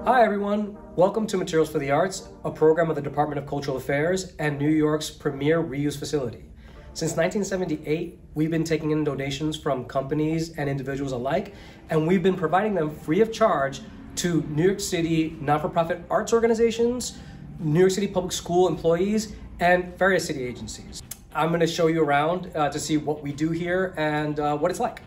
Hi everyone, welcome to Materials for the Arts, a program of the Department of Cultural Affairs and New York's premier reuse facility. Since 1978, we've been taking in donations from companies and individuals alike, and we've been providing them free of charge to New York City not-for-profit arts organizations, New York City public school employees, and various city agencies. I'm going to show you around to see what we do here and what it's like.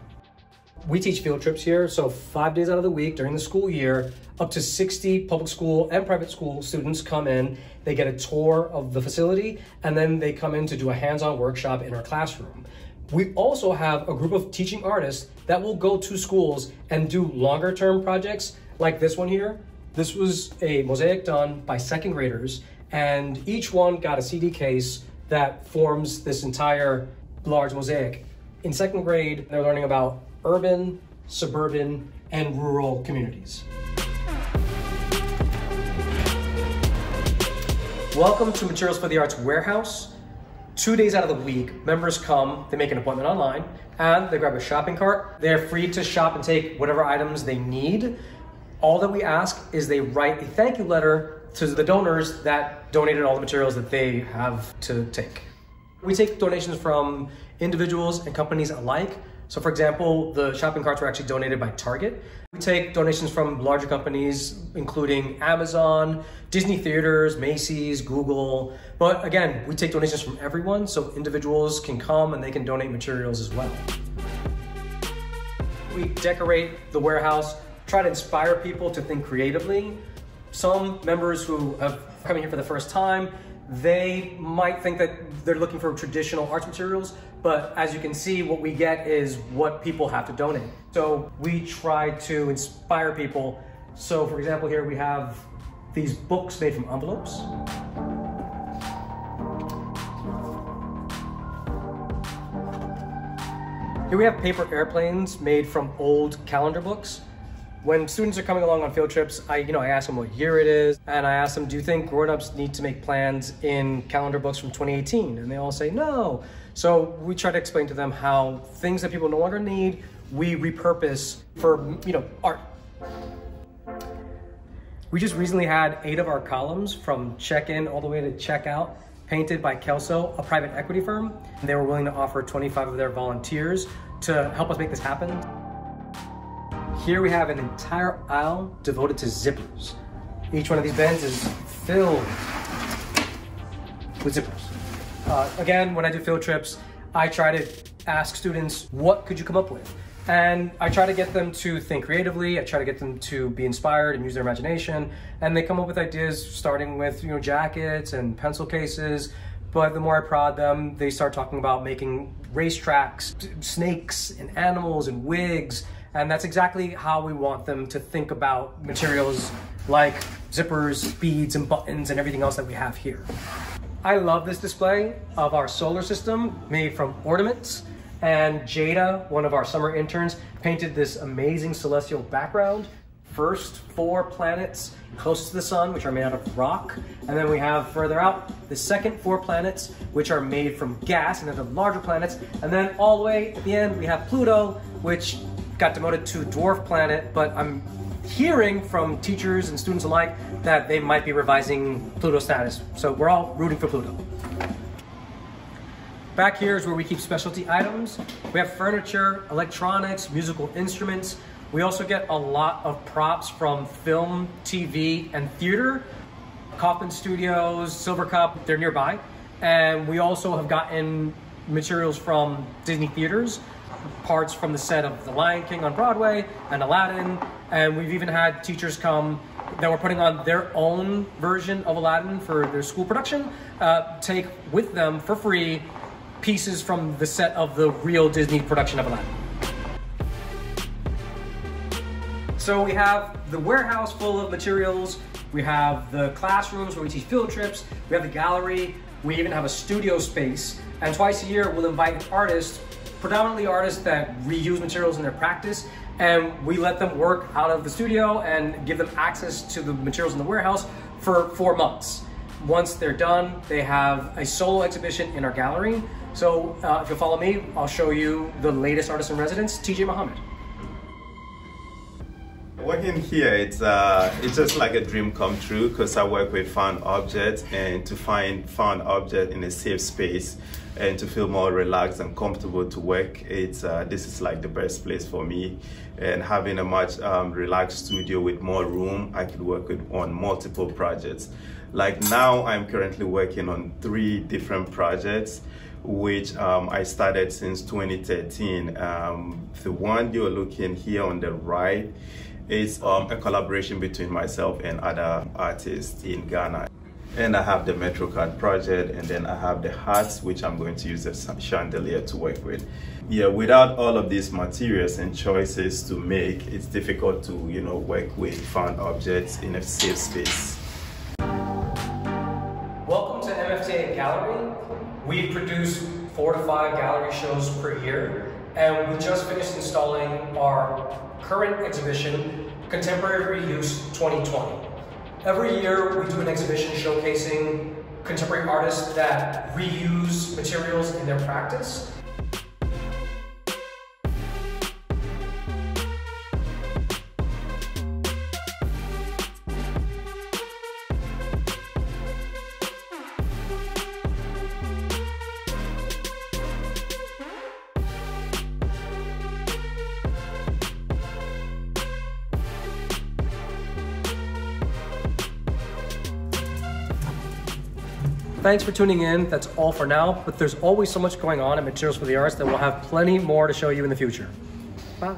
We teach field trips here, so 5 days out of the week during the school year, up to 60 public school and private school students come in, they get a tour of the facility, and then they come in to do a hands-on workshop in our classroom. We also have a group of teaching artists that will go to schools and do longer-term projects like this one here. This was a mosaic done by second graders, and each one got a CD case that forms this entire large mosaic. In second grade, they're learning about urban, suburban, and rural communities. Welcome to Materials for the Arts Warehouse. 2 days out of the week, members come, they make an appointment online, and they grab a shopping cart. They're free to shop and take whatever items they need. All that we ask is they write a thank you letter to the donors that donated all the materials that they have to take. We take donations from individuals and companies alike. So for example, the shopping carts were actually donated by Target. We take donations from larger companies, including Amazon, Disney Theaters, Macy's, Google. But again, we take donations from everyone, so individuals can come and they can donate materials as well. We decorate the warehouse, try to inspire people to think creatively. Some members who have come here for the first time, they might think that they're looking for traditional arts materials, but as you can see, what we get is what people have to donate. So we try to inspire people. So for example, here we have these books made from envelopes. Here we have paper airplanes made from old calendar books. When students are coming along on field trips, I ask them what year it is, and I ask them, do you think grown-ups need to make plans in calendar books from 2018? And they all say no. So we try to explain to them how things that people no longer need, we repurpose for, art. We just recently had 8 of our columns from check-in all the way to check-out painted by Kelso, a private equity firm. And they were willing to offer 25 of their volunteers to help us make this happen. Here we have an entire aisle devoted to zippers. Each one of these bins is filled with zippers. Again, when I do field trips, I try to ask students, what could you come up with? And I try to get them to think creatively. I try to get them to be inspired and use their imagination. And they come up with ideas starting with jackets and pencil cases. But the more I prod them, they start talking about making racetracks, snakes and animals and wigs. And that's exactly how we want them to think about materials like zippers, beads, and buttons, and everything else that we have here. I love this display of our solar system made from ornaments. And Jada, one of our summer interns, painted this amazing celestial background. First 4 planets closest to the sun, which are made out of rock. And then we have further out the second 4 planets, which are made from gas, and they're the larger planets. And then all the way at the end, we have Pluto, which got demoted to dwarf planet, but I'm hearing from teachers and students alike that they might be revising Pluto's status. So we're all rooting for Pluto. Back here is where we keep specialty items. We have furniture, electronics, musical instruments. We also get a lot of props from film, TV, and theater. Kaufman Studios, Silver Cup, they're nearby. And we also have gotten materials from Disney theaters, parts from the set of The Lion King on Broadway and Aladdin, and we've even had teachers come that were putting on their own version of Aladdin for their school production, take with them for free pieces from the set of the real Disney production of Aladdin. So we have the warehouse full of materials, we have the classrooms where we teach field trips, we have the gallery, we even have a studio space, and twice a year we'll invite an artist, predominantly artists that reuse materials in their practice, and we let them work out of the studio and give them access to the materials in the warehouse for 4 months. Once they're done, they have a solo exhibition in our gallery. So if you'll follow me, I'll show you the latest artist in residence, TJ Muhammad. working here, it's just like a dream come true because I work with found objects, and to find found object in a safe space and to feel more relaxed and comfortable to work, this is like the best place for me. And having a much relaxed studio with more room, I could work on multiple projects. Like now, I'm currently working on 3 different projects, which I started since 2013. The one you're looking here on the right is a collaboration between myself and other artists in Ghana. And I have the MetroCard project, and then I have the hats, which I'm going to use as a chandelier to work with. Yeah, without all of these materials and choices to make, it's difficult to, work with found objects in a safe space. Welcome to MFTA Gallery. We produce 4 to 5 gallery shows per year, and we just finished installing our current exhibition, Contemporary Reuse 2020. Every year we do an exhibition showcasing contemporary artists that reuse materials in their practice. Thanks for tuning in. That's all for now, but there's always so much going on at Materials for the Arts that we'll have plenty more to show you in the future. Bye.